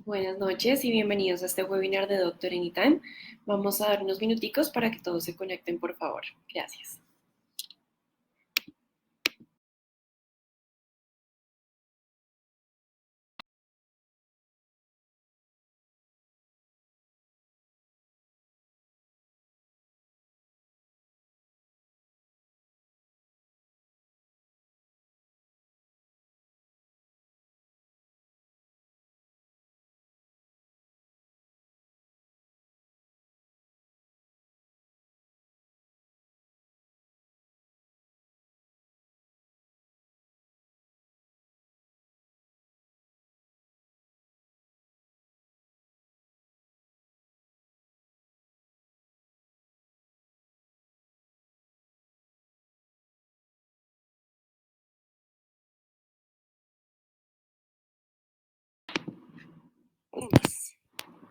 Buenas noches y bienvenidos a este webinar de Doctor Anytime. Vamos a dar unos minuticos para que todos se conecten, por favor. Gracias.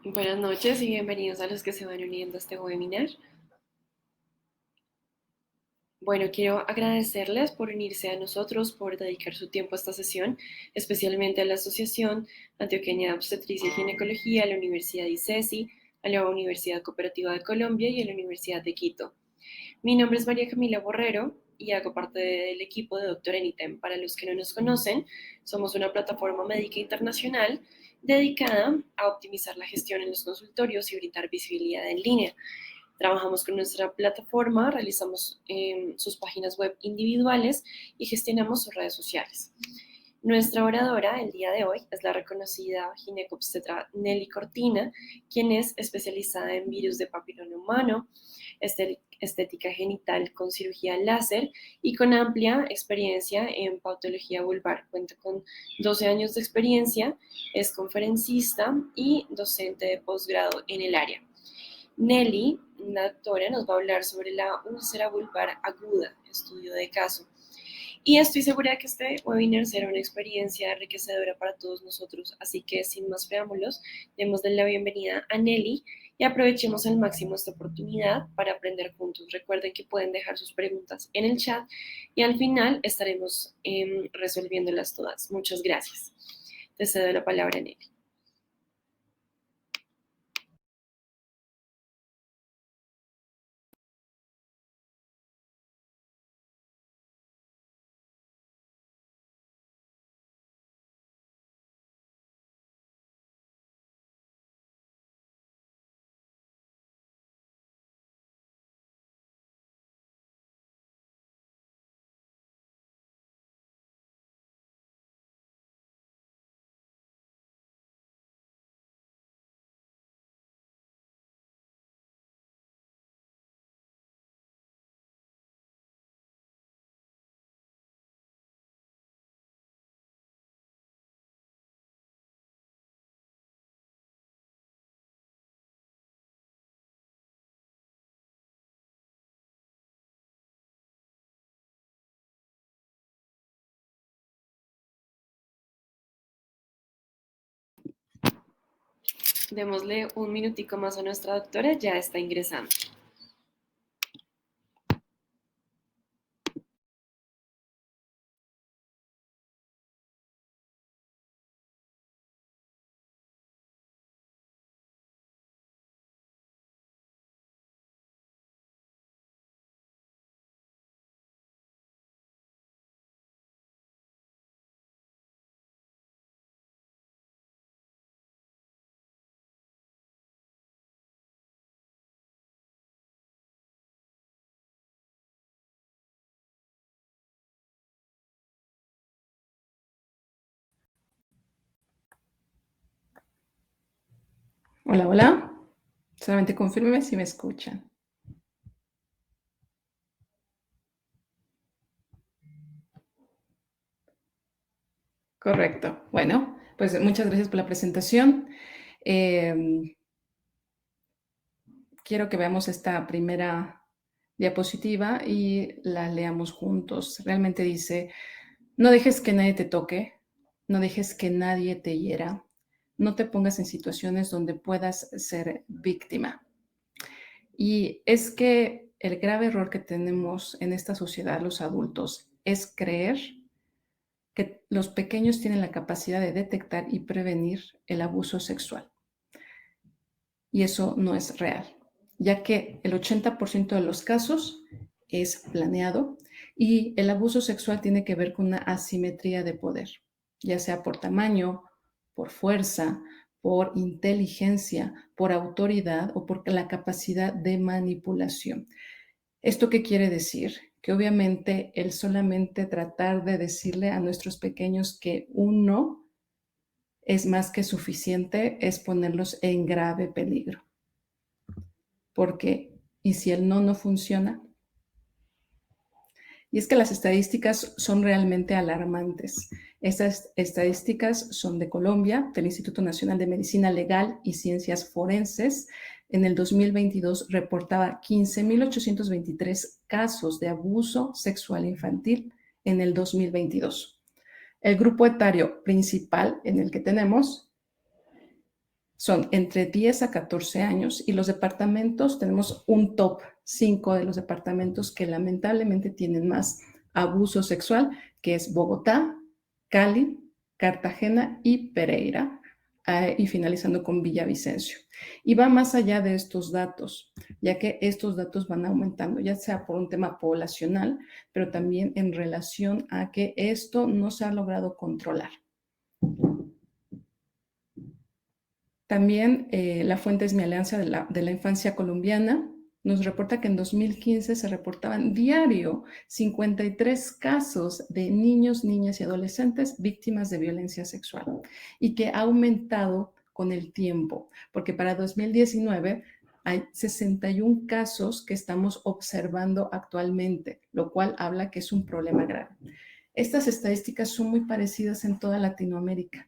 Buenas noches y bienvenidos a los que se van uniendo a este webinar. Bueno, quiero agradecerles por unirse a nosotros, por dedicar su tiempo a esta sesión, especialmente a la Asociación Antioqueña de Obstetricia y Ginecología, a la Universidad ICESI, a la Universidad Cooperativa de Colombia y a la Universidad de Quito. Mi nombre es María Camila Borrero y hago parte del equipo de Doctor Anytime. Para los que no nos conocen, somos una plataforma médica internacional dedicada a optimizar la gestión en los consultorios y brindar visibilidad en línea. Trabajamos con nuestra plataforma, realizamos sus páginas web individuales y gestionamos sus redes sociales. Nuestra oradora el día de hoy es la reconocida ginecobstetra Nelly Cortina, quien es especializada en virus de papiloma humano, estética genital con cirugía láser y con amplia experiencia en patología vulvar. Cuenta con 12 años de experiencia, es conferencista y docente de posgrado en el área. Nelly, la doctora, nos va a hablar sobre la úlcera vulvar aguda, estudio de caso. Y estoy segura de que este webinar será una experiencia enriquecedora para todos nosotros, así que sin más preámbulos, démosle la bienvenida a Nelly y aprovechemos al máximo esta oportunidad para aprender juntos. Recuerden que pueden dejar sus preguntas en el chat y al final estaremos resolviéndolas todas. Muchas gracias. Te cedo la palabra, Nelly. Démosle un minutico más a nuestra doctora, ya está ingresando. Hola, hola. Solamente confírmeme si me escuchan. Correcto. Bueno, pues muchas gracias por la presentación. Quiero que veamos esta primera diapositiva y la leamos juntos. Realmente dice, no dejes que nadie te toque, no dejes que nadie te hiera, no te pongas en situaciones donde puedas ser víctima. Y es que el grave error que tenemos en esta sociedad, los adultos, es creer que los pequeños tienen la capacidad de detectar y prevenir el abuso sexual. Y eso no es real, ya que el 80% de los casos es planeado y el abuso sexual tiene que ver con una asimetría de poder, ya sea por tamaño, por fuerza, por inteligencia, por autoridad o por la capacidad de manipulación. ¿Esto qué quiere decir? Que obviamente el solamente tratar de decirle a nuestros pequeños que un no es más que suficiente es ponerlos en grave peligro. Porque, ¿y si el no no funciona? Y es que las estadísticas son realmente alarmantes. Estas estadísticas son de Colombia, del Instituto Nacional de Medicina Legal y Ciencias Forenses. En el 2022 reportaba 15.823 casos de abuso sexual infantil en el 2022. El grupo etario principal en el que tenemos son entre 10 a 14 años y los departamentos, tenemos un top 5 de los departamentos que lamentablemente tienen más abuso sexual, que es Bogotá, Cali, Cartagena y Pereira, y finalizando con Villavicencio. Y va más allá de estos datos, ya que estos datos van aumentando, ya sea por un tema poblacional, pero también en relación a que esto no se ha logrado controlar. También la fuente es mi alianza de la infancia colombiana. Nos reporta que en 2015 se reportaban diario 53 casos de niños, niñas y adolescentes víctimas de violencia sexual y que ha aumentado con el tiempo, porque para 2019 hay 61 casos que estamos observando actualmente, lo cual habla que es un problema grave. Estas estadísticas son muy parecidas en toda Latinoamérica.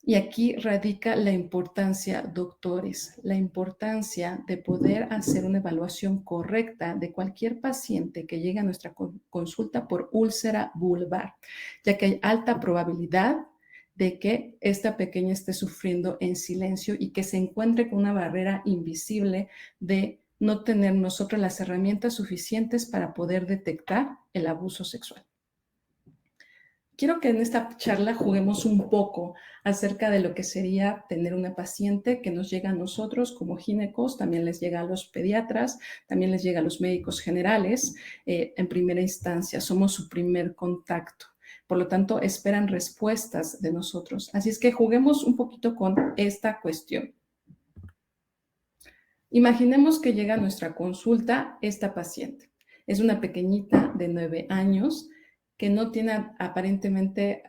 Y aquí radica la importancia, doctores, la importancia de poder hacer una evaluación correcta de cualquier paciente que llegue a nuestra consulta por úlcera vulvar, ya que hay alta probabilidad de que esta pequeña esté sufriendo en silencio y que se encuentre con una barrera invisible de no tener nosotros las herramientas suficientes para poder detectar el abuso sexual. Quiero que en esta charla juguemos un poco acerca de lo que sería tener una paciente que nos llega a nosotros como ginecos, también les llega a los pediatras, también les llega a los médicos generales. En primera instancia, somos su primer contacto. Por lo tanto, esperan respuestas de nosotros. Así es que juguemos un poquito con esta cuestión. Imaginemos que llega a nuestra consulta esta paciente. Es una pequeñita de 9 años que no tiene aparentemente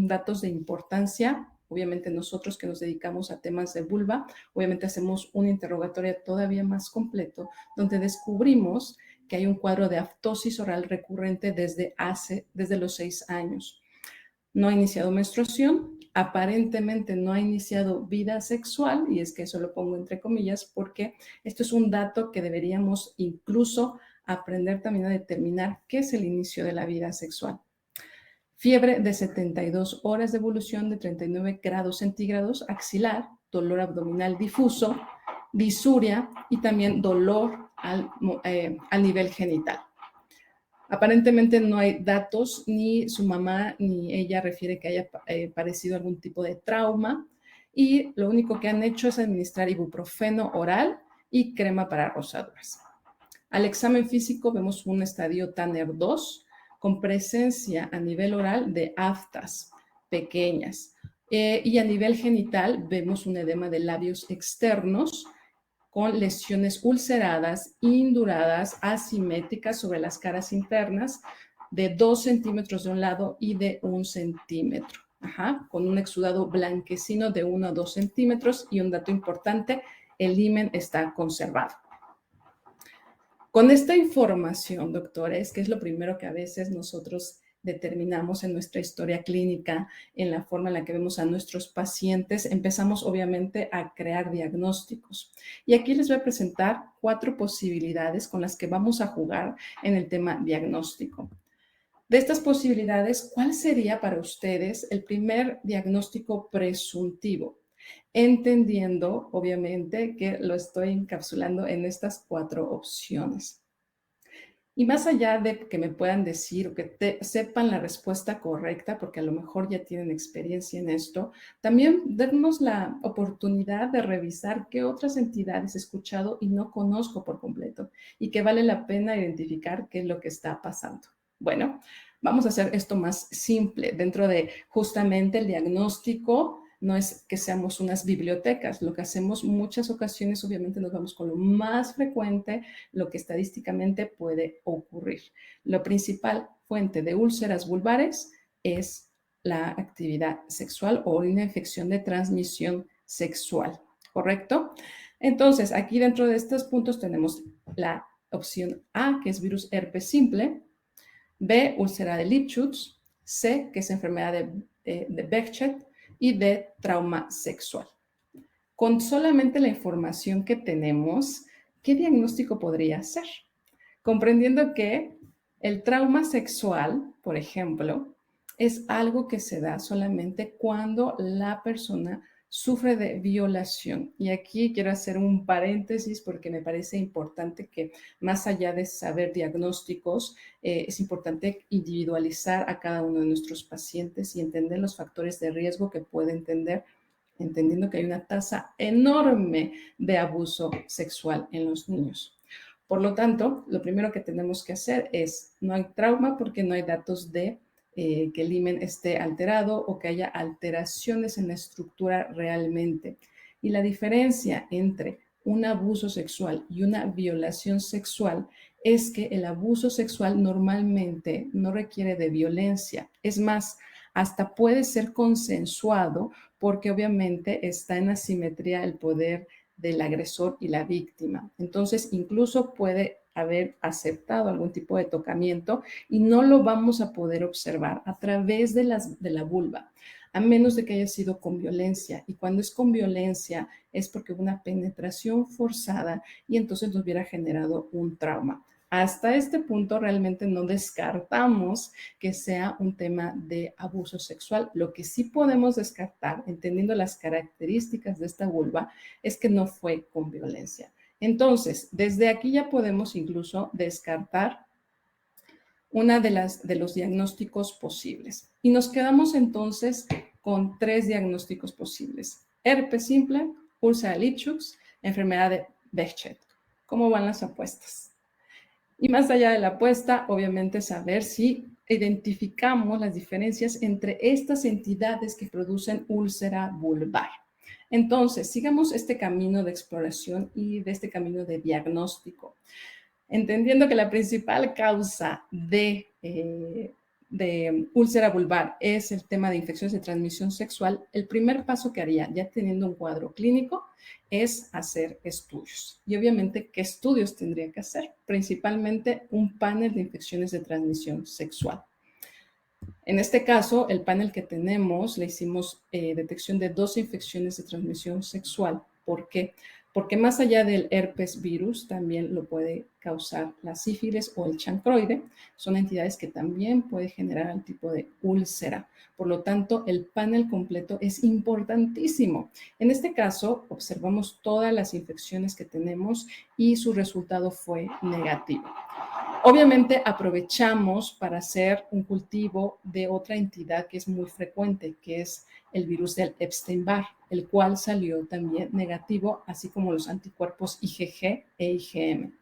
datos de importancia. Obviamente nosotros que nos dedicamos a temas de vulva, obviamente hacemos un interrogatorio todavía más completo, donde descubrimos que hay un cuadro de aftosis oral recurrente desde los 6 años. No ha iniciado menstruación, aparentemente no ha iniciado vida sexual, y es que eso lo pongo entre comillas porque esto es un dato que deberíamos incluso aprender también a determinar qué es el inicio de la vida sexual. Fiebre de 72 horas de evolución de 39 grados centígrados, axilar, dolor abdominal difuso, disuria y también dolor al nivel genital. Aparentemente no hay datos, ni su mamá ni ella refiere que haya padecido algún tipo de trauma, y lo único que han hecho es administrar ibuprofeno oral y crema para rosaduras. Al examen físico vemos un estadio Tanner 2 con presencia a nivel oral de aftas pequeñas, y a nivel genital vemos un edema de labios externos con lesiones ulceradas, induradas, asimétricas sobre las caras internas de 2 centímetros de un lado y de 1 centímetro. Con un exudado blanquecino de 1 a 2 centímetros, y un dato importante, el himen está conservado. Con esta información, doctores, que es lo primero que a veces nosotros determinamos en nuestra historia clínica, en la forma en la que vemos a nuestros pacientes, empezamos obviamente a crear diagnósticos. Y aquí les voy a presentar 4 posibilidades con las que vamos a jugar en el tema diagnóstico. De estas posibilidades, ¿cuál sería para ustedes el primer diagnóstico presuntivo? Entendiendo, obviamente, que lo estoy encapsulando en estas 4 opciones. Y más allá de que me puedan decir o que sepan la respuesta correcta, porque a lo mejor ya tienen experiencia en esto, también darnos la oportunidad de revisar qué otras entidades he escuchado y no conozco por completo y que vale la pena identificar qué es lo que está pasando. Bueno, vamos a hacer esto más simple. Dentro de justamente el diagnóstico, no es que seamos unas bibliotecas. Lo que hacemos muchas ocasiones, obviamente, nos vamos con lo más frecuente, lo que estadísticamente puede ocurrir. La principal fuente de úlceras vulvares es la actividad sexual o una infección de transmisión sexual, ¿correcto? Entonces, aquí dentro de estos puntos tenemos la opción A, que es virus herpes simple, B, úlcera de Lipschutz, C, que es enfermedad de Behçet, y D, trauma sexual. Con solamente la información que tenemos, ¿qué diagnóstico podría ser? Comprendiendo que el trauma sexual, por ejemplo, es algo que se da solamente cuando la persona sufre de violación. Y aquí quiero hacer un paréntesis porque me parece importante que más allá de saber diagnósticos, es importante individualizar a cada uno de nuestros pacientes y entender los factores de riesgo que pueden tener, entendiendo que hay una tasa enorme de abuso sexual en los niños. Por lo tanto, lo primero que tenemos que hacer es, no hay trauma porque no hay datos de que el himen esté alterado o que haya alteraciones en la estructura realmente. Y la diferencia entre un abuso sexual y una violación sexual es que el abuso sexual normalmente no requiere de violencia. Es más, hasta puede ser consensuado porque obviamente está en asimetría el poder del agresor y la víctima. Entonces, incluso puede haber aceptado algún tipo de tocamiento y no lo vamos a poder observar a través de la vulva, a menos de que haya sido con violencia. Y cuando es con violencia es porque hubo una penetración forzada y entonces nos hubiera generado un trauma. Hasta este punto realmente no descartamos que sea un tema de abuso sexual. Lo que sí podemos descartar, entendiendo las características de esta vulva, es que no fue con violencia. Entonces, desde aquí ya podemos incluso descartar una de los diagnósticos posibles. Y nos quedamos entonces con 3 diagnósticos posibles. Herpes simple, úlcera de Lipschutz, enfermedad de Behçet. ¿Cómo van las apuestas? Y más allá de la apuesta, obviamente saber si identificamos las diferencias entre estas entidades que producen úlcera vulvar. Entonces, sigamos este camino de exploración y de este camino de diagnóstico, entendiendo que la principal causa de úlcera vulvar es el tema de infecciones de transmisión sexual. El primer paso que haría, ya teniendo un cuadro clínico, es hacer estudios. Y obviamente, ¿qué estudios tendría que hacer? Principalmente un panel de infecciones de transmisión sexual. En este caso, el panel que tenemos, le hicimos detección de 2 infecciones de transmisión sexual. ¿Por qué? Porque más allá del herpes virus, también lo puede causar la sífilis o el chancroide. Son entidades que también pueden generar un tipo de úlcera. Por lo tanto, el panel completo es importantísimo. En este caso, observamos todas las infecciones que tenemos y su resultado fue negativo. Obviamente aprovechamos para hacer un cultivo de otra entidad que es muy frecuente, que es el virus del Epstein-Barr, el cual salió también negativo, así como los anticuerpos IgG e IgM.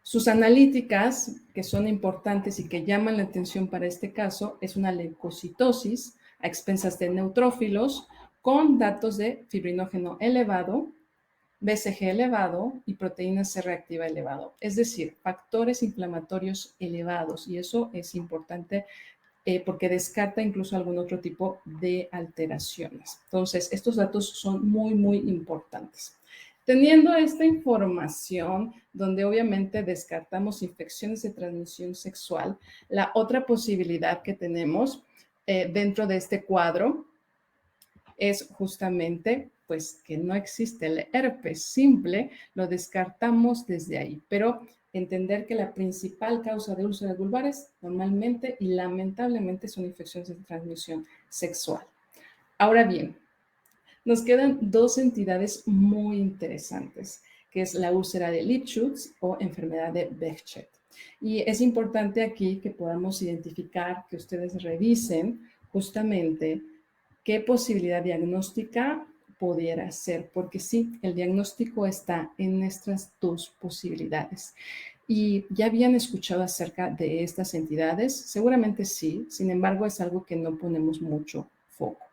Sus analíticas, que son importantes y que llaman la atención para este caso, es una leucocitosis a expensas de neutrófilos con datos de fibrinógeno elevado, BCG elevado y proteína C reactiva elevado, es decir, factores inflamatorios elevados, y eso es importante porque descarta incluso algún otro tipo de alteraciones. Entonces, estos datos son muy, muy importantes. Teniendo esta información, donde obviamente descartamos infecciones de transmisión sexual, la otra posibilidad que tenemos dentro de este cuadro es justamente pues que no existe el herpes simple, lo descartamos desde ahí, pero entender que la principal causa de úlceras vulvares normalmente y lamentablemente son infecciones de transmisión sexual. Ahora bien, nos quedan 2 entidades muy interesantes, que es la úlcera de Lipschutz o enfermedad de Behçet. Y es importante aquí que podamos identificar, que ustedes revisen justamente qué posibilidad diagnóstica pudiera ser, porque sí, el diagnóstico está en nuestras dos posibilidades. ¿Y ya habían escuchado acerca de estas entidades? Seguramente sí, sin embargo es algo que no ponemos mucho foco.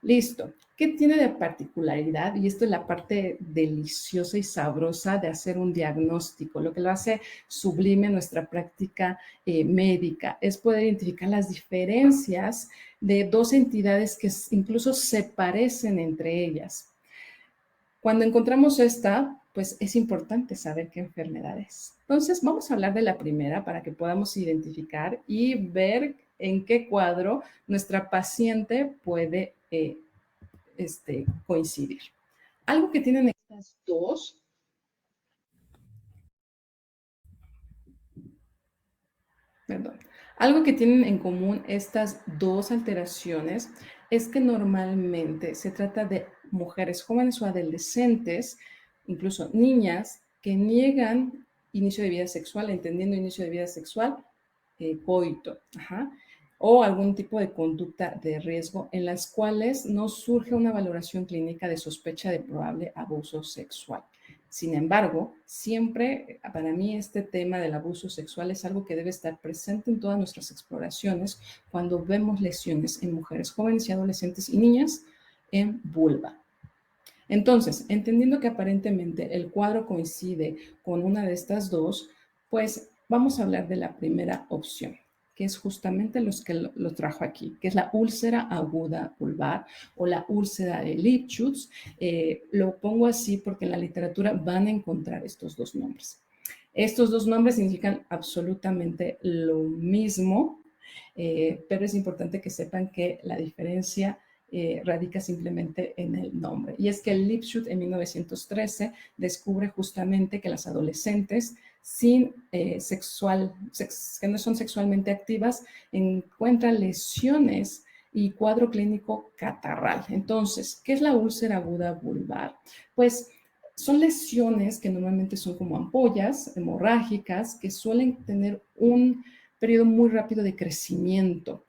Listo. ¿Qué tiene de particularidad? Y esto es la parte deliciosa y sabrosa de hacer un diagnóstico. Lo que lo hace sublime nuestra práctica médica es poder identificar las diferencias de dos entidades que incluso se parecen entre ellas. Cuando encontramos esta, pues es importante saber qué enfermedad es. Entonces, vamos a hablar de la primera para que podamos identificar y ver en qué cuadro nuestra paciente puede coincidir. Algo que tienen estas dos, perdón, algo que tienen en común estas dos alteraciones es que normalmente se trata de mujeres jóvenes o adolescentes, incluso niñas, que niegan inicio de vida sexual, entendiendo inicio de vida sexual, coito, o algún tipo de conducta de riesgo en las cuales no surge una valoración clínica de sospecha de probable abuso sexual. Sin embargo, siempre para mí este tema del abuso sexual es algo que debe estar presente en todas nuestras exploraciones cuando vemos lesiones en mujeres jóvenes y adolescentes y niñas en vulva. Entonces, entendiendo que aparentemente el cuadro coincide con una de estas dos, pues vamos a hablar de la primera opción, que es justamente los que lo trajo aquí, que es la úlcera aguda vulvar o la úlcera de Lipschutz. Lo pongo así porque en la literatura van a encontrar estos dos nombres. Estos dos nombres significan absolutamente lo mismo, pero es importante que sepan que la diferencia radica simplemente en el nombre. Y es que Lipschutz en 1913 descubre justamente que las adolescentes sin que no son sexualmente activas encuentran lesiones y cuadro clínico catarral. Entonces, ¿qué es la úlcera aguda vulvar? Pues son lesiones que normalmente son como ampollas hemorrágicas que suelen tener un periodo muy rápido de crecimiento.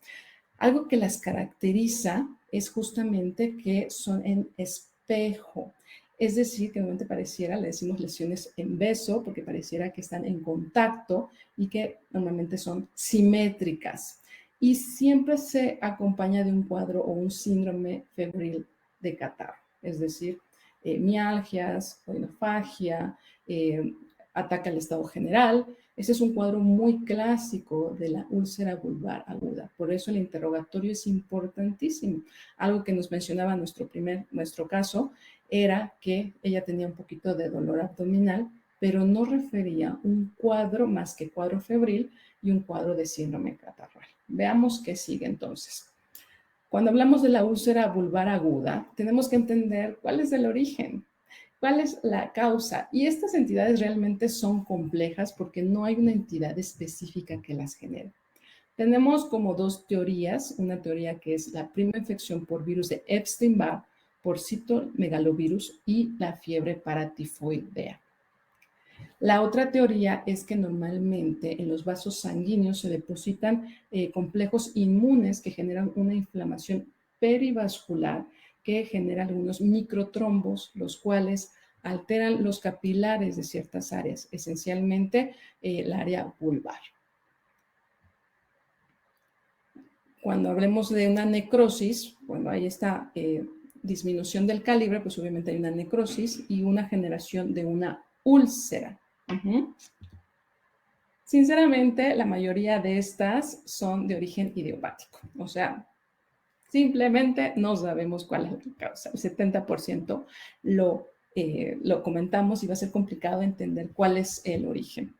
Algo que las caracteriza es justamente que son en espejo. Es decir, que normalmente pareciera, le decimos lesiones en beso, porque pareciera que están en contacto y que normalmente son simétricas. Y siempre se acompaña de un cuadro o un síndrome febril de catarro, es decir, mialgias, oinofagia, ataca al estado general. Ese es un cuadro muy clásico de la úlcera vulvar aguda. Por eso el interrogatorio es importantísimo. Algo que nos mencionaba nuestro caso era que ella tenía un poquito de dolor abdominal, pero no refería un cuadro más que cuadro febril y un cuadro de síndrome catarral. Veamos qué sigue entonces. Cuando hablamos de la úlcera vulvar aguda, tenemos que entender cuál es el origen. ¿Cuál es la causa? Y estas entidades realmente son complejas porque no hay una entidad específica que las genere. Tenemos como dos teorías, una teoría que es la prima infección por virus de Epstein-Barr, por citomegalovirus y la fiebre paratifoidea. La otra teoría es que normalmente en los vasos sanguíneos se depositan complejos inmunes que generan una inflamación perivascular que genera algunos microtrombos, los cuales alteran los capilares de ciertas áreas, esencialmente el área vulvar. Cuando hablemos de una necrosis, bueno, ahí está disminución del calibre, pues obviamente hay una necrosis y una generación de una úlcera. Sinceramente, la mayoría de estas son de origen idiopático, o sea, simplemente no sabemos cuál es la causa. El 70% lo comentamos y va a ser complicado entender cuál es el origen.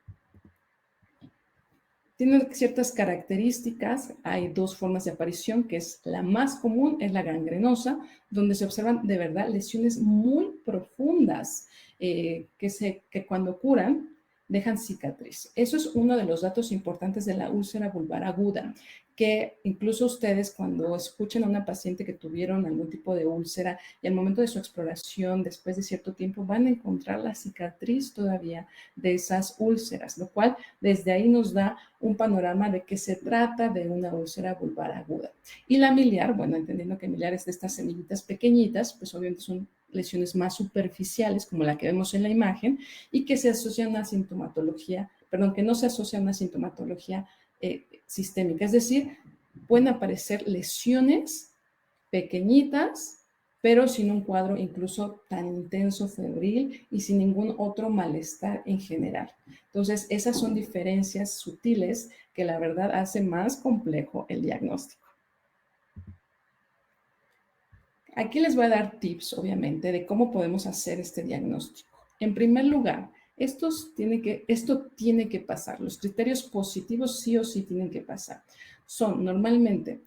Tiene ciertas características, hay dos formas de aparición, que es la más común, es la gangrenosa, donde se observan de verdad lesiones muy profundas que cuando curan dejan cicatriz. Eso es uno de los datos importantes de la úlcera vulvar aguda, que incluso ustedes cuando escuchen a una paciente que tuvieron algún tipo de úlcera y al momento de su exploración, después de cierto tiempo, van a encontrar la cicatriz todavía de esas úlceras, lo cual desde ahí nos da un panorama de que se trata de una úlcera vulvar aguda. Y la miliar, bueno, entendiendo que miliar es de estas semillitas pequeñitas, pues obviamente son lesiones más superficiales, como la que vemos en la imagen, y que se asocia a una sintomatología, perdón, que no se asocia a una sintomatología sistémica, es decir, pueden aparecer lesiones pequeñitas, pero sin un cuadro incluso tan intenso, febril y sin ningún otro malestar en general. Entonces, esas son diferencias sutiles que la verdad hace más complejo el diagnóstico. Aquí les voy a dar tips, obviamente, de cómo podemos hacer este diagnóstico. En primer lugar, esto tiene que pasar. Los criterios positivos sí o sí tienen que pasar. Son normalmente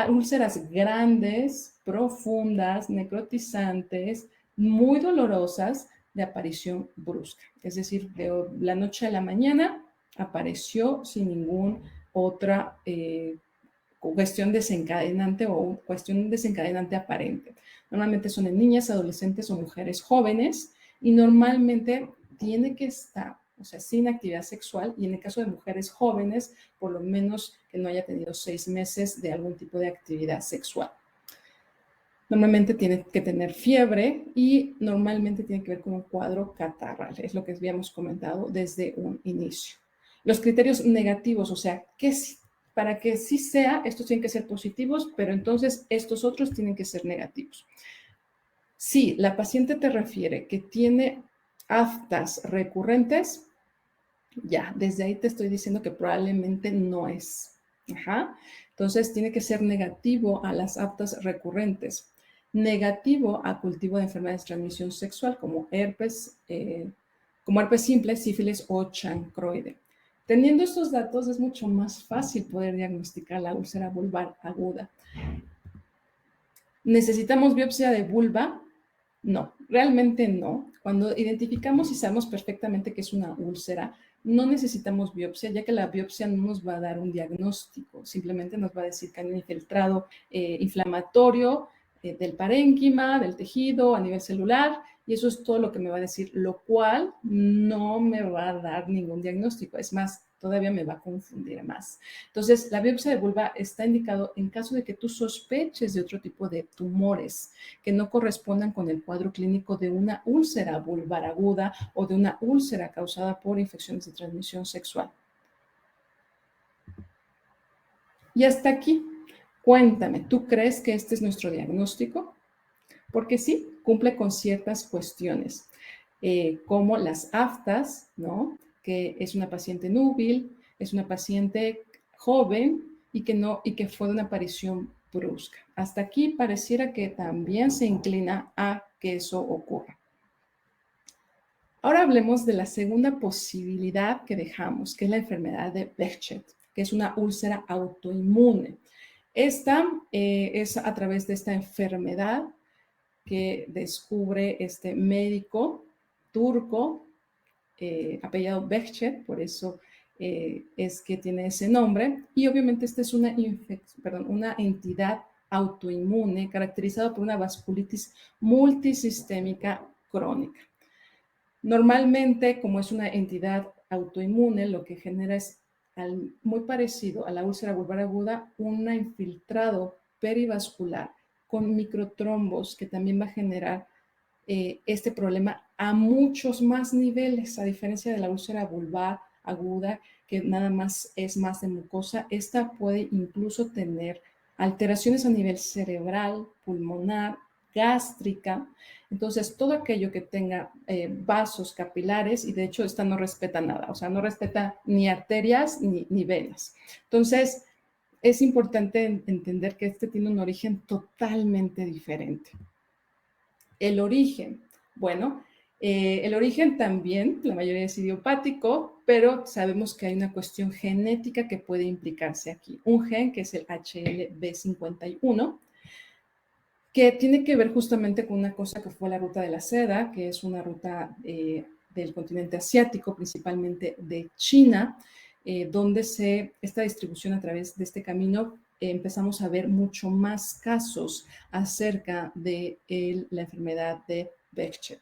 úlceras grandes, profundas, necrotizantes, muy dolorosas, de aparición brusca. Es decir, de la noche a la mañana apareció sin ningún otra cuestión desencadenante o cuestión desencadenante aparente. Normalmente son en niñas, adolescentes o mujeres jóvenes y normalmente tiene que estar, o sea, sin actividad sexual y en el caso de mujeres jóvenes, por lo menos que no haya tenido 6 meses de algún tipo de actividad sexual. Normalmente tiene que tener fiebre y normalmente tiene que ver con un cuadro catarral, es lo que habíamos comentado desde un inicio. Los criterios negativos, o sea, para que sí sea, estos tienen que ser positivos, pero entonces estos otros tienen que ser negativos. Si la paciente te refiere que tiene aftas recurrentes, ya, desde ahí te estoy diciendo que probablemente no es. Ajá. Entonces tiene que ser negativo a las aftas recurrentes, negativo a cultivo de enfermedades de transmisión sexual como herpes simple, sífilis o chancroide. Teniendo estos datos es mucho más fácil poder diagnosticar la úlcera vulvar aguda. ¿Necesitamos biopsia de vulva? No, realmente no. Cuando identificamos y sabemos perfectamente que es una úlcera, no necesitamos biopsia, ya que la biopsia no nos va a dar un diagnóstico, simplemente nos va a decir que hay un infiltrado inflamatorio del parénquima, del tejido, a nivel celular, y eso es todo lo que me va a decir, lo cual no me va a dar ningún diagnóstico. Es más, todavía me va a confundir más. Entonces, la biopsia de vulva está indicado en caso de que tú sospeches de otro tipo de tumores que no correspondan con el cuadro clínico de una úlcera vulvar aguda o de una úlcera causada por infecciones de transmisión sexual. Y hasta aquí, cuéntame, ¿tú crees que este es nuestro diagnóstico? Porque sí, cumple con ciertas cuestiones, como las aftas, ¿no? Que es una paciente núbil, es una paciente joven y que fue de una aparición brusca. Hasta aquí pareciera que también se inclina a que eso ocurra. Ahora hablemos de la segunda posibilidad que dejamos, que es la enfermedad de Behçet, que es una úlcera autoinmune. Esta es a través de esta enfermedad que descubre este médico turco, apellidado Behçet, por eso es que tiene ese nombre, y obviamente esta es una entidad autoinmune caracterizada por una vasculitis multisistémica crónica. Normalmente, como es una entidad autoinmune, lo que genera es muy parecido a la úlcera vulvar aguda, un infiltrado perivascular con microtrombos que también va a generar este problema a muchos más niveles, a diferencia de la úlcera vulvar aguda, que nada más es más de mucosa. Esta puede incluso tener alteraciones a nivel cerebral, pulmonar, gástrica. Entonces, todo aquello que tenga vasos capilares, y de hecho esta no respeta nada, o sea, no respeta ni arterias ni venas. Entonces, es importante entender que este tiene un origen totalmente diferente. El origen, bueno, el origen también, la mayoría es idiopático, pero sabemos que hay una cuestión genética que puede implicarse aquí. Un gen que es el HLB51, que tiene que ver justamente con una cosa que fue la ruta de la seda, que es una ruta del continente asiático, principalmente de China, donde esta distribución a través de este camino empezamos a ver mucho más casos acerca de la enfermedad de Behçet.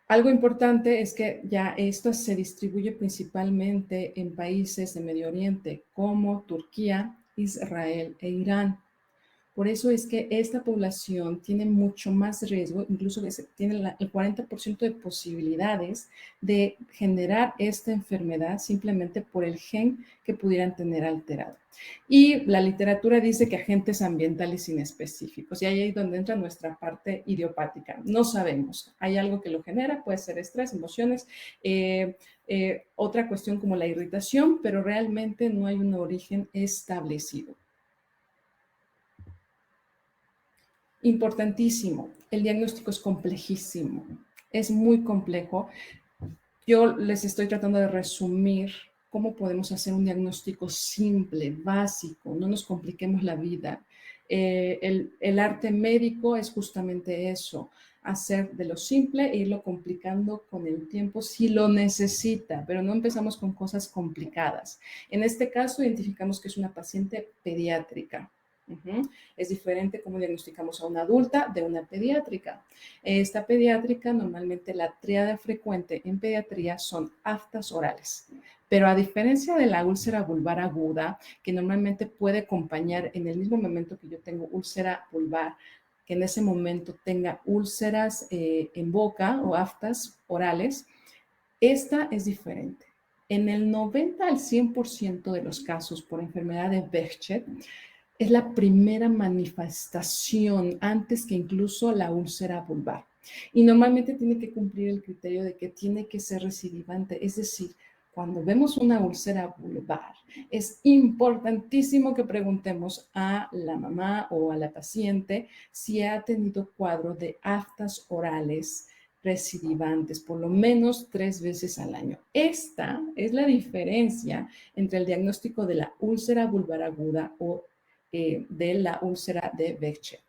Algo importante es que ya esto se distribuye principalmente en países de Medio Oriente como Turquía, Israel e Irán. Por eso es que esta población tiene mucho más riesgo, incluso que tiene el 40% de posibilidades de generar esta enfermedad simplemente por el gen que pudieran tener alterado. Y la literatura dice que agentes ambientales inespecíficos, y ahí es donde entra nuestra parte idiopática. No sabemos, hay algo que lo genera, puede ser estrés, emociones, otra cuestión como la irritación, pero realmente no hay un origen establecido. Importantísimo, el diagnóstico es complejísimo, es muy complejo. Yo les estoy tratando de resumir cómo podemos hacer un diagnóstico simple, básico, no nos compliquemos la vida. El arte médico es justamente eso, hacer de lo simple e irlo complicando con el tiempo si lo necesita, pero no empezamos con cosas complicadas. En este caso, identificamos que es una paciente pediátrica. Es diferente cómo diagnosticamos a una adulta de una pediátrica. Esta pediátrica, normalmente la tríada frecuente en pediatría son aftas orales. Pero a diferencia de la úlcera vulvar aguda, que normalmente puede acompañar en el mismo momento que yo tengo úlcera vulvar, que en ese momento tenga úlceras en boca o aftas orales, esta es diferente. En el 90 al 100% de los casos por enfermedad de Behçet, es la primera manifestación antes que incluso la úlcera vulvar. Y normalmente tiene que cumplir el criterio de que tiene que ser recidivante, es decir, cuando vemos una úlcera vulvar, es importantísimo que preguntemos a la mamá o a la paciente si ha tenido cuadro de aftas orales recidivantes, por lo menos 3 veces al año. Esta es la diferencia entre el diagnóstico de la úlcera vulvar aguda o de la úlcera de Behçet.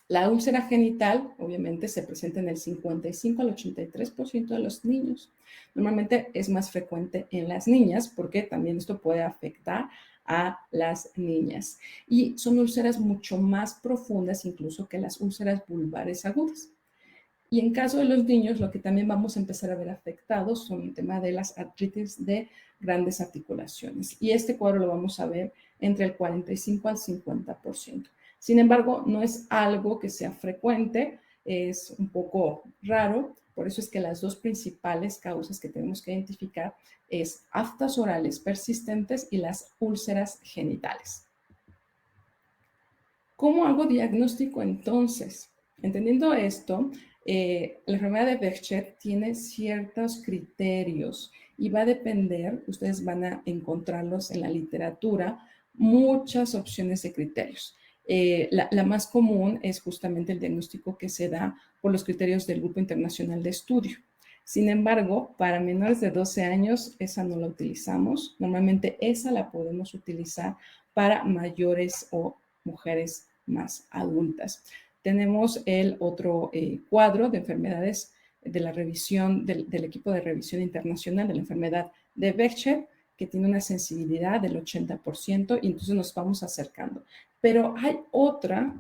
La úlcera genital, obviamente, se presenta en el 55 al 83% de los niños. Normalmente es más frecuente en las niñas porque también esto puede afectar a las niñas. Y son úlceras mucho más profundas incluso que las úlceras vulvares agudas. Y en caso de los niños, lo que también vamos a empezar a ver afectados son el tema de las artritis de grandes articulaciones. Y este cuadro lo vamos a ver entre el 45 al 50%. Sin embargo, no es algo que sea frecuente, es un poco raro. Por eso es que las dos principales causas que tenemos que identificar es aftas orales persistentes y las úlceras genitales. ¿Cómo hago diagnóstico entonces? Entendiendo esto, la enfermedad de Behçet tiene ciertos criterios y va a depender, ustedes van a encontrarlos en la literatura, muchas opciones de criterios. La más común es justamente el diagnóstico que se da por los criterios del Grupo Internacional de Estudio. Sin embargo, para menores de 12 años, esa no la utilizamos. Normalmente esa la podemos utilizar para mayores o mujeres más adultas. Tenemos el otro cuadro de enfermedades de la revisión del equipo de revisión internacional de la enfermedad de Behçet, que tiene una sensibilidad del 80%, y entonces nos vamos acercando. Pero hay otra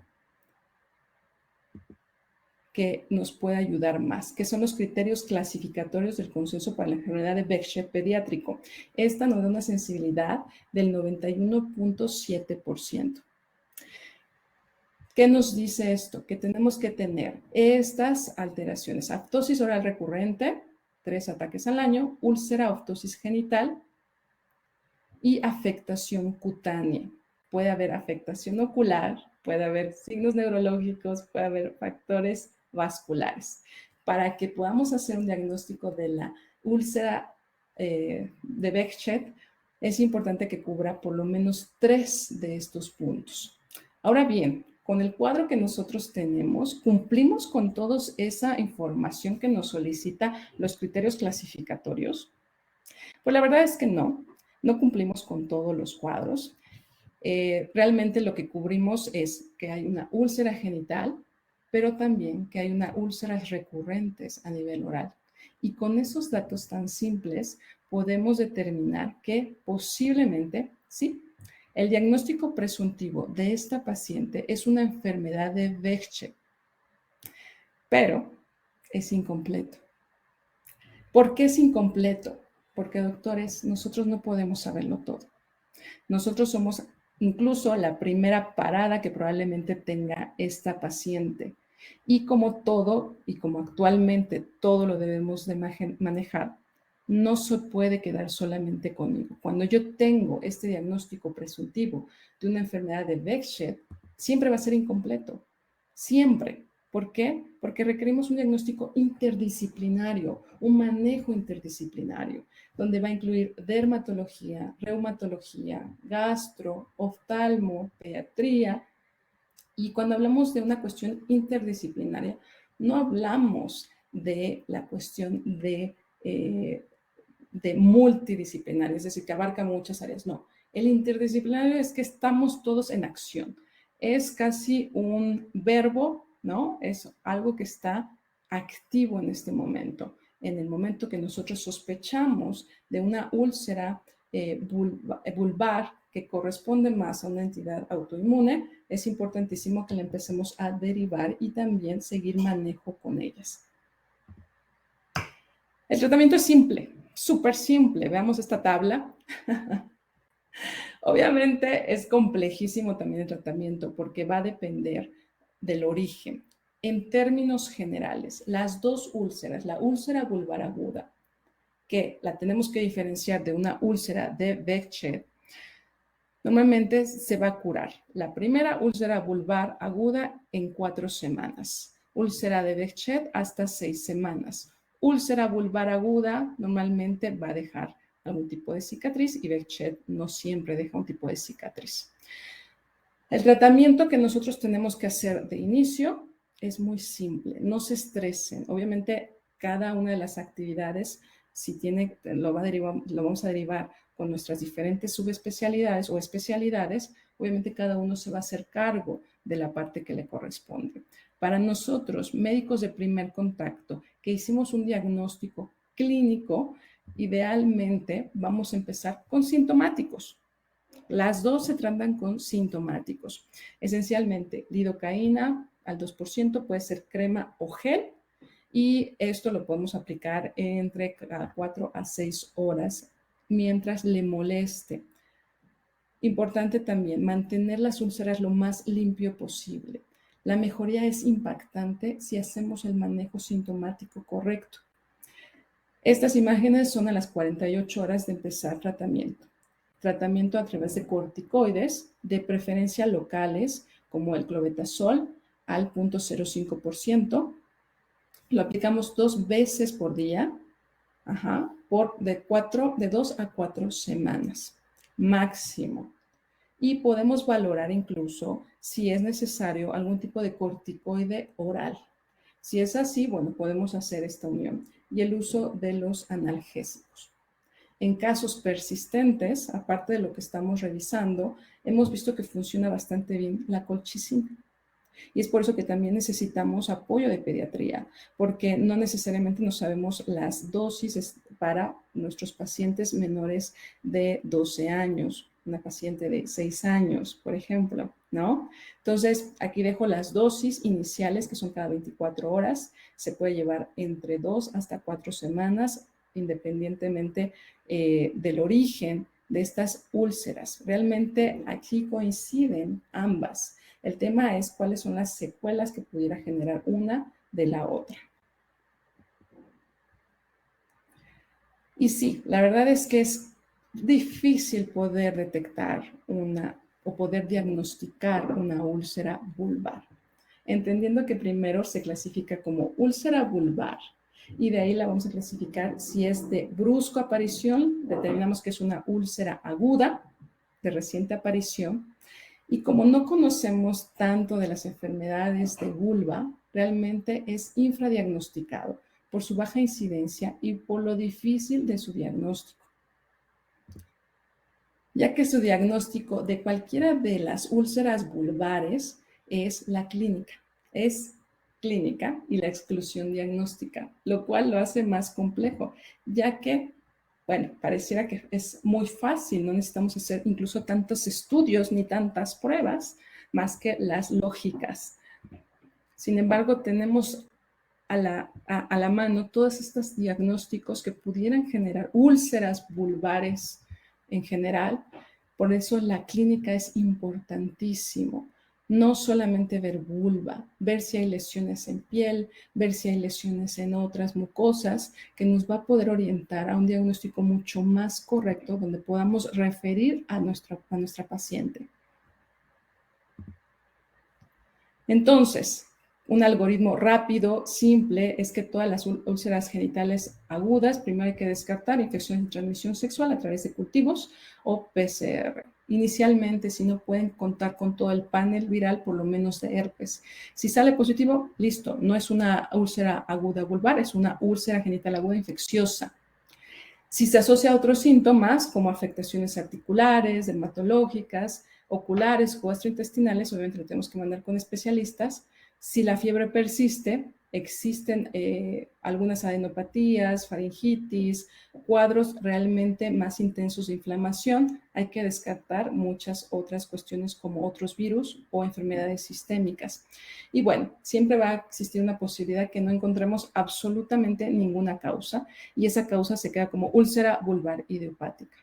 que nos puede ayudar más, que son los criterios clasificatorios del consenso para la enfermedad de Behçet pediátrico. Esta nos da una sensibilidad del 91.7%. ¿Qué nos dice esto? Que tenemos que tener estas alteraciones: aftosis oral recurrente, 3 ataques al año, úlcera, aftosis genital y afectación cutánea. Puede haber afectación ocular, puede haber signos neurológicos, puede haber factores vasculares. Para que podamos hacer un diagnóstico de la úlcera de Behçet, es importante que cubra por lo menos 3 de estos puntos. Ahora bien, con el cuadro que nosotros tenemos, ¿cumplimos con toda esa información que nos solicita los criterios clasificatorios? Pues la verdad es que no cumplimos con todos los cuadros. Realmente lo que cubrimos es que hay una úlcera genital, pero también que hay una úlceras recurrentes a nivel oral. Y con esos datos tan simples podemos determinar que posiblemente, sí, el diagnóstico presuntivo de esta paciente es una enfermedad de Behçet, pero es incompleto. ¿Por qué es incompleto? Porque, doctores, nosotros no podemos saberlo todo. Nosotros somos incluso la primera parada que probablemente tenga esta paciente. Y como todo, y como actualmente todo lo debemos de manejar, no se puede quedar solamente conmigo. Cuando yo tengo este diagnóstico presuntivo de una enfermedad de Behçet, siempre va a ser incompleto. Siempre. ¿Por qué? Porque requerimos un diagnóstico interdisciplinario, un manejo interdisciplinario, donde va a incluir dermatología, reumatología, gastro, oftalmo, pediatría. Y cuando hablamos de una cuestión interdisciplinaria, no hablamos de la cuestión de multidisciplinaria, es decir, que abarca muchas áreas. No, el interdisciplinario es que estamos todos en acción. Es casi un verbo, ¿no? Es algo que está activo en este momento. En el momento que nosotros sospechamos de una úlcera vulvar que corresponde más a una entidad autoinmune, es importantísimo que la empecemos a derivar y también seguir manejo con ellas. El tratamiento es simple, súper simple. Veamos esta tabla. Obviamente es complejísimo también el tratamiento porque va a depender del origen. En términos generales, las dos úlceras, la úlcera vulvar aguda, que la tenemos que diferenciar de una úlcera de Behçet, normalmente se va a curar. La primera úlcera vulvar aguda en 4 semanas. Úlcera de Behçet hasta 6 semanas. Úlcera vulvar aguda normalmente va a dejar algún tipo de cicatriz y Behçet no siempre deja un tipo de cicatriz. El tratamiento que nosotros tenemos que hacer de inicio es muy simple. No se estresen. Obviamente, cada una de las actividades, si tiene, lo vamos a derivar con nuestras diferentes subespecialidades o especialidades, obviamente cada uno se va a hacer cargo de la parte que le corresponde. Para nosotros, médicos de primer contacto, que hicimos un diagnóstico clínico, idealmente vamos a empezar con sintomáticos. Las dos se tratan con sintomáticos. Esencialmente, lidocaína al 2% puede ser crema o gel y esto lo podemos aplicar entre 4 a 6 horas mientras le moleste. Importante también mantener las úlceras lo más limpio posible. La mejoría es impactante si hacemos el manejo sintomático correcto. Estas imágenes son a las 48 horas de empezar tratamiento. Tratamiento a través de corticoides, de preferencia locales, como el clobetasol al 0.05%. Lo aplicamos 2 veces por día, de 2 a 4 semanas máximo. Y podemos valorar incluso si es necesario algún tipo de corticoide oral. Si es así, bueno, podemos hacer esta unión y el uso de los analgésicos. En casos persistentes, aparte de lo que estamos revisando, hemos visto que funciona bastante bien la colchicina. Y es por eso que también necesitamos apoyo de pediatría, porque no necesariamente no sabemos las dosis para nuestros pacientes menores de 12 años, una paciente de 6 años, por ejemplo, ¿no? Entonces, aquí dejo las dosis iniciales, que son cada 24 horas. Se puede llevar entre 2 hasta 4 semanas, independientemente del origen de estas úlceras. Realmente aquí coinciden ambas. El tema es cuáles son las secuelas que pudiera generar una de la otra. Y sí, la verdad es que es difícil poder detectar o poder diagnosticar una úlcera vulvar, entendiendo que primero se clasifica como úlcera vulvar y de ahí la vamos a clasificar si es de brusco aparición, determinamos que es una úlcera aguda de reciente aparición. Y como no conocemos tanto de las enfermedades de vulva, realmente es infradiagnosticado por su baja incidencia y por lo difícil de su diagnóstico, ya que su diagnóstico de cualquiera de las úlceras vulvares es la clínica, es clínica y la exclusión diagnóstica, lo cual lo hace más complejo, ya que, bueno, pareciera que es muy fácil, no necesitamos hacer incluso tantos estudios ni tantas pruebas, más que las lógicas. Sin embargo, tenemos a la mano todos estos diagnósticos que pudieran generar úlceras vulvares en general. Por eso la clínica es importantísimo. No solamente ver vulva, ver si hay lesiones en piel, ver si hay lesiones en otras mucosas, que nos va a poder orientar a un diagnóstico mucho más correcto donde podamos referir a nuestra paciente. Entonces, un algoritmo rápido, simple, es que todas las úlceras genitales agudas, primero hay que descartar infecciones de transmisión sexual a través de cultivos o PCR. Inicialmente, si no pueden contar con todo el panel viral, por lo menos de herpes. Si sale positivo, listo, no es una úlcera aguda vulvar, es una úlcera genital aguda infecciosa. Si se asocia a otros síntomas, como afectaciones articulares, dermatológicas, oculares o gastrointestinales, obviamente lo tenemos que mandar con especialistas. Si la fiebre persiste, existen algunas adenopatías, faringitis, cuadros realmente más intensos de inflamación. Hay que descartar muchas otras cuestiones como otros virus o enfermedades sistémicas. Y bueno, siempre va a existir una posibilidad que no encontremos absolutamente ninguna causa y esa causa se queda como úlcera vulvar idiopática.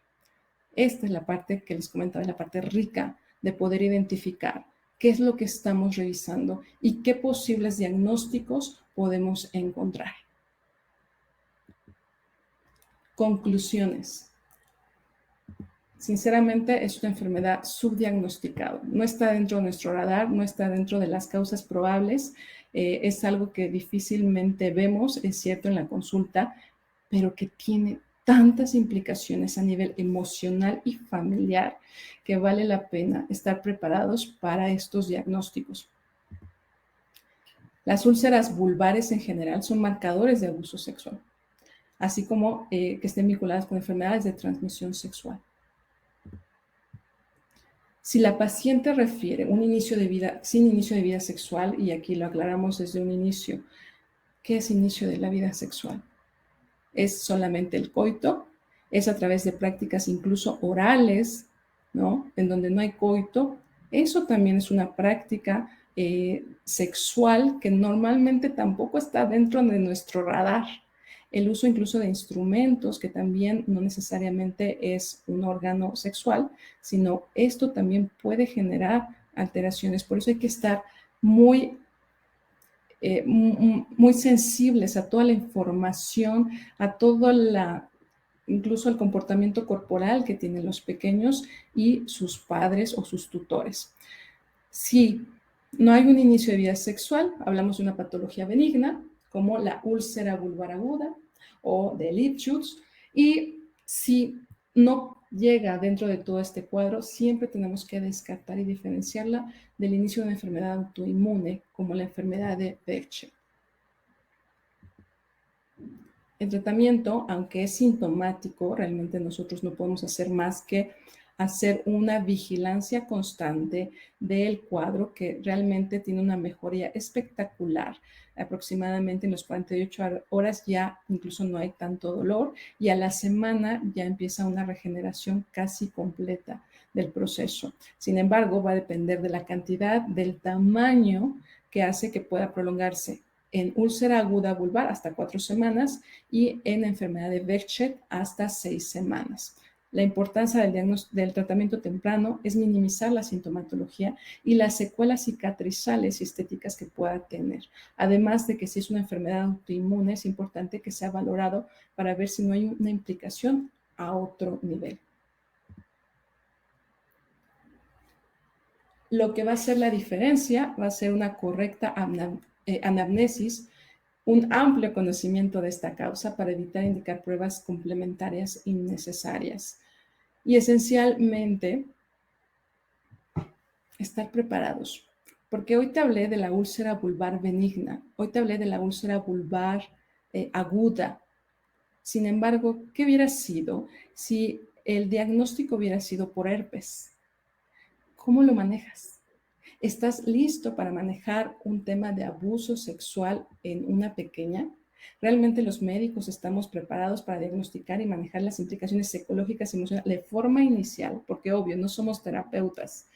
Esta es la parte que les comentaba, la parte rica de poder identificar qué es lo que estamos revisando y qué posibles diagnósticos podemos encontrar. Conclusiones. Sinceramente, es una enfermedad subdiagnosticada. No está dentro de nuestro radar, no está dentro de las causas probables. Es algo que difícilmente vemos, es cierto, en la consulta, pero que tiene tantas implicaciones a nivel emocional y familiar que vale la pena estar preparados para estos diagnósticos. Las úlceras vulvares en general son marcadores de abuso sexual, así como que estén vinculadas con enfermedades de transmisión sexual. Si la paciente refiere un inicio de vida sin inicio de vida sexual, y aquí lo aclaramos desde un inicio, ¿qué es inicio de la vida sexual? ¿Es solamente el coito? ¿Es a través de prácticas incluso orales, ¿no? En donde no hay coito? Eso también es una práctica sexual que normalmente tampoco está dentro de nuestro radar. El uso incluso de instrumentos, que también no necesariamente es un órgano sexual, sino esto también puede generar alteraciones. Por eso hay que estar muy muy sensibles a toda la información, a toda incluso el comportamiento corporal que tienen los pequeños y sus padres o sus tutores. Si no hay un inicio de vida sexual, hablamos de una patología benigna, como la úlcera vulvar aguda o de Lipschutz, y si no llega dentro de todo este cuadro, siempre tenemos que descartar y diferenciarla del inicio de una enfermedad autoinmune, como la enfermedad de Behçet. El tratamiento, aunque es sintomático, realmente nosotros no podemos hacer más que hacer una vigilancia constante del cuadro que realmente tiene una mejoría espectacular. Aproximadamente en los 48 horas ya incluso no hay tanto dolor y a la semana ya empieza una regeneración casi completa del proceso. Sin embargo, va a depender de la cantidad, del tamaño que hace que pueda prolongarse en úlcera aguda vulvar hasta 4 semanas y en enfermedad de Behçet hasta 6 semanas. La importancia del tratamiento temprano es minimizar la sintomatología y las secuelas cicatrizales y estéticas que pueda tener. Además de que si es una enfermedad autoinmune, es importante que sea valorado para ver si no hay una implicación a otro nivel. Lo que va a hacer la diferencia va a ser una correcta anamnesis, un amplio conocimiento de esta causa para evitar indicar pruebas complementarias innecesarias. Y esencialmente, estar preparados. Porque hoy te hablé de la úlcera vulvar benigna, hoy te hablé de la úlcera vulvar aguda. Sin embargo, ¿qué hubiera sido si el diagnóstico hubiera sido por herpes? ¿Cómo lo manejas? ¿Estás listo para manejar un tema de abuso sexual en una pequeña? ¿Realmente los médicos estamos preparados para diagnosticar y manejar las implicaciones psicológicas y emocionales de forma inicial? Porque obvio, no somos terapeutas,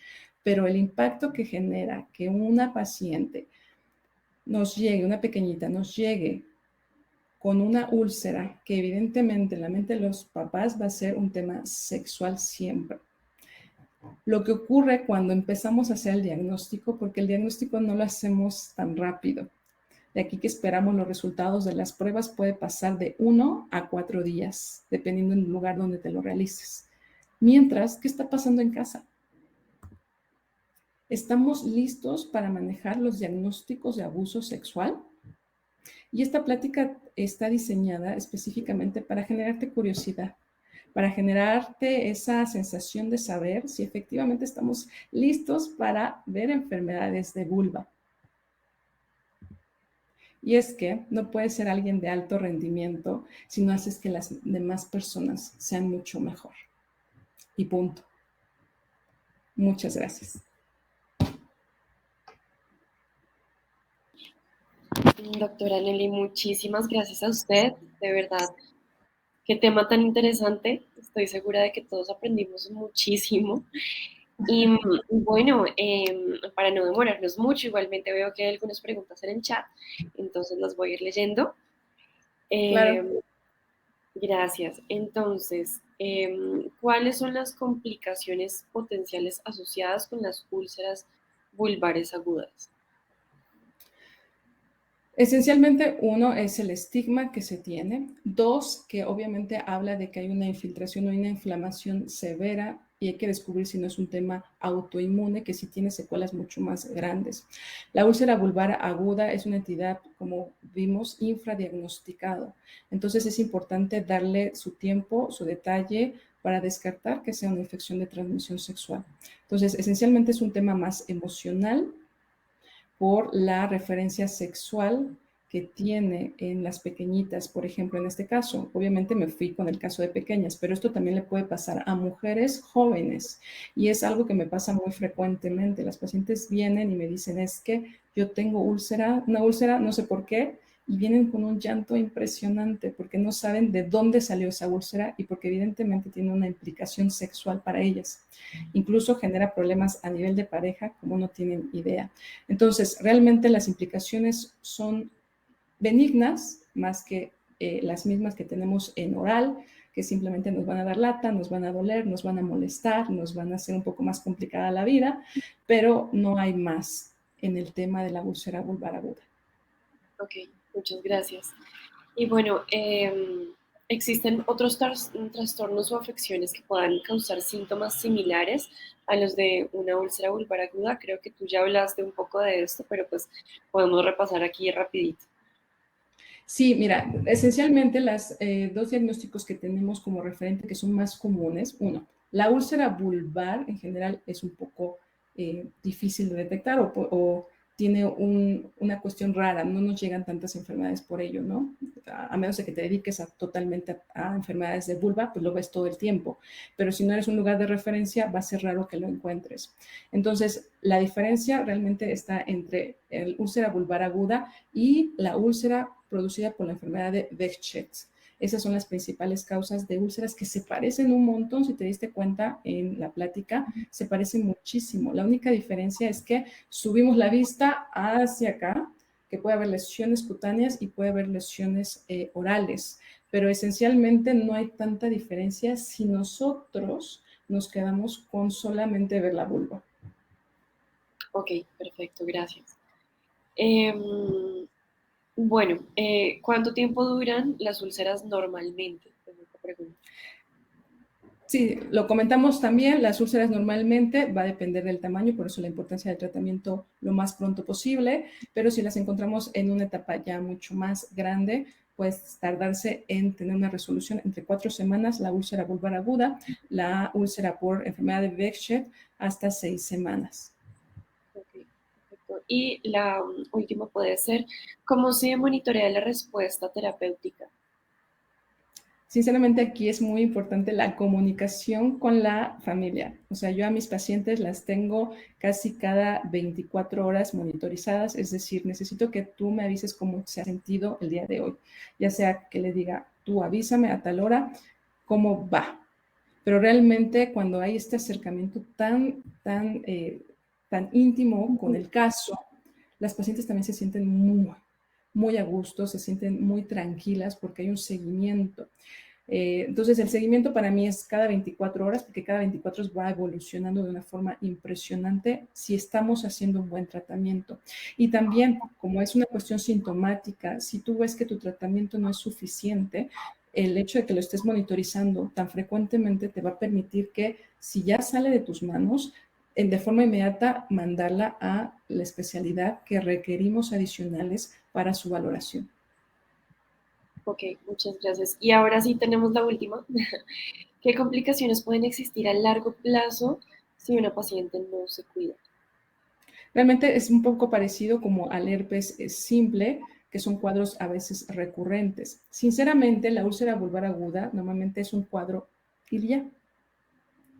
pero el impacto que genera que una paciente nos llegue, una pequeñita, nos llegue con una úlcera, que evidentemente en la mente de los papás va a ser un tema sexual siempre. Lo que ocurre cuando empezamos a hacer el diagnóstico, porque el diagnóstico no lo hacemos tan rápido. De aquí que esperamos los resultados de las pruebas puede pasar de 1 a 4 días, dependiendo del lugar donde te lo realices. Mientras, ¿qué está pasando en casa? ¿Estamos listos para manejar los diagnósticos de abuso sexual? Y esta plática está diseñada específicamente para generarte curiosidad, para generarte esa sensación de saber si efectivamente estamos listos para ver enfermedades de vulva. Y es que no puedes ser alguien de alto rendimiento si no haces que las demás personas sean mucho mejor. Y punto. Muchas gracias. Doctora Nelly, muchísimas gracias a usted, de verdad. Qué tema tan interesante. Estoy segura de que todos aprendimos muchísimo. Y bueno, para no demorarnos mucho, igualmente veo que hay algunas preguntas en el chat, entonces las voy a ir leyendo. Claro. Em, Gracias. Entonces, ¿cuáles son las complicaciones potenciales asociadas con las úlceras vulvares agudas? Esencialmente, uno es el estigma que se tiene. Dos, que obviamente habla de que hay una infiltración o una inflamación severa y hay que descubrir si no es un tema autoinmune, que sí tiene secuelas mucho más grandes. La úlcera vulvar aguda es una entidad, como vimos, infradiagnosticado. Entonces es importante darle su tiempo, su detalle, para descartar que sea una infección de transmisión sexual. Entonces, esencialmente es un tema más emocional por la referencia sexual que tiene en las pequeñitas, por ejemplo, en este caso. Obviamente me fui con el caso de pequeñas, pero esto también le puede pasar a mujeres jóvenes y es algo que me pasa muy frecuentemente. Las pacientes vienen y me dicen, es que yo tengo úlcera, una úlcera, no sé por qué, y vienen con un llanto impresionante porque no saben de dónde salió esa úlcera y porque evidentemente tiene una implicación sexual para ellas. Incluso genera problemas a nivel de pareja como no tienen idea. Entonces, realmente las implicaciones son benignas, más que las mismas que tenemos en oral, que simplemente nos van a dar lata, nos van a doler, nos van a molestar, nos van a hacer un poco más complicada la vida, pero no hay más en el tema de la úlcera vulvar aguda. Ok, muchas gracias. Y bueno, ¿existen otros trastornos o afecciones que puedan causar síntomas similares a los de una úlcera vulvar aguda? Creo que tú ya hablaste un poco de esto, pero pues podemos repasar aquí rapidito. Sí, mira, esencialmente los dos diagnósticos que tenemos como referente que son más comunes, uno, la úlcera vulvar en general es un poco difícil de detectar o tiene una cuestión rara, no nos llegan tantas enfermedades por ello, ¿no? A menos de que te dediques totalmente a enfermedades de vulva, pues lo ves todo el tiempo, pero si no eres un lugar de referencia, va a ser raro que lo encuentres. Entonces, la diferencia realmente está entre el úlcera vulvar aguda y la úlcera producida por la enfermedad de Behçet. Esas son las principales causas de úlceras que se parecen un montón, si te diste cuenta en la plática, se parecen muchísimo. La única diferencia es que subimos la vista hacia acá, que puede haber lesiones cutáneas y puede haber lesiones orales, pero esencialmente no hay tanta diferencia si nosotros nos quedamos con solamente ver la vulva. Ok, perfecto, gracias. Em, bueno, ¿cuánto tiempo duran las úlceras normalmente? Es otra pregunta. Sí, lo comentamos también, las úlceras normalmente va a depender del tamaño, por eso la importancia del tratamiento lo más pronto posible, pero si las encontramos en una etapa ya mucho más grande, pues tardarse en tener una resolución entre 4 semanas, la úlcera vulvar aguda, la úlcera por enfermedad de Behçet hasta 6 semanas. Ok, perfecto. Y la última puede ser, ¿cómo se monitorea la respuesta terapéutica? Sinceramente, aquí es muy importante la comunicación con la familia. O sea, yo a mis pacientes las tengo casi cada 24 horas monitorizadas, es decir, necesito que tú me avises cómo se ha sentido el día de hoy, ya sea que le diga, tú avísame a tal hora cómo va. Pero realmente cuando hay este acercamiento tan íntimo con el caso, las pacientes también se sienten muy a gusto, se sienten muy tranquilas porque hay un seguimiento. Entonces, el seguimiento para mí es cada 24 horas, porque cada 24 horas va evolucionando de una forma impresionante si estamos haciendo un buen tratamiento. Y también, como es una cuestión sintomática, si tú ves que tu tratamiento no es suficiente, el hecho de que lo estés monitorizando tan frecuentemente te va a permitir que si ya sale de tus manos, de forma inmediata mandarla a la especialidad que requerimos adicionales para su valoración. Ok, muchas gracias. Y ahora sí tenemos la última. ¿Qué complicaciones pueden existir a largo plazo si una paciente no se cuida? Realmente es un poco parecido como al herpes simple, que son cuadros a veces recurrentes. Sinceramente, la úlcera vulvar aguda normalmente es un cuadro y ya.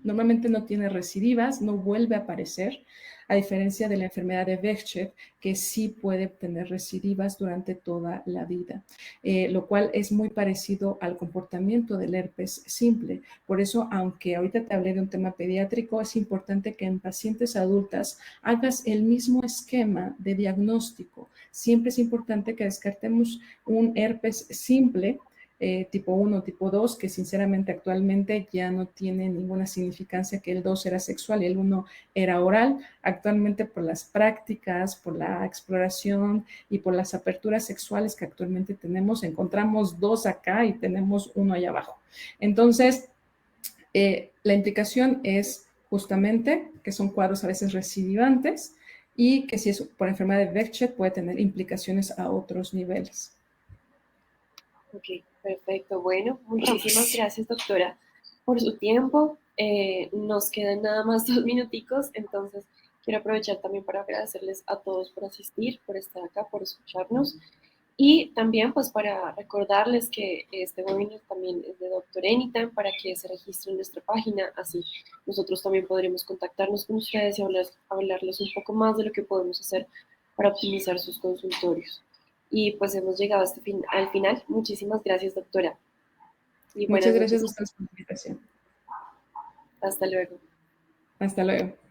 Normalmente no tiene recidivas, no vuelve a aparecer, a diferencia de la enfermedad de Behçet, que sí puede tener recidivas durante toda la vida, lo cual es muy parecido al comportamiento del herpes simple. Por eso, aunque ahorita te hablé de un tema pediátrico, es importante que en pacientes adultas hagas el mismo esquema de diagnóstico. Siempre es importante que descartemos un herpes simple tipo 1, tipo 2, que sinceramente actualmente ya no tiene ninguna significancia, que el 2 era sexual y el 1 era oral. Actualmente por las prácticas, por la exploración y por las aperturas sexuales que actualmente tenemos, encontramos 2 acá y tenemos 1 allá abajo. Entonces, la implicación es justamente que son cuadros a veces recidivantes y que si es por enfermedad de Behçet puede tener implicaciones a otros niveles. Ok, perfecto. Bueno, muchísimas gracias, doctora, por su tiempo. Nos quedan nada más 2 minuticos, entonces quiero aprovechar también para agradecerles a todos por asistir, por estar acá, por escucharnos y también pues para recordarles que este webinar también es de Doctor Anytime para que se registren en nuestra página, así nosotros también podremos contactarnos con ustedes y hablarles un poco más de lo que podemos hacer para optimizar sus consultorios. Y pues hemos llegado al final. Muchísimas gracias, doctora. Y buenas Muchas gracias a noches. ustedes por la invitación. Hasta luego. Hasta luego.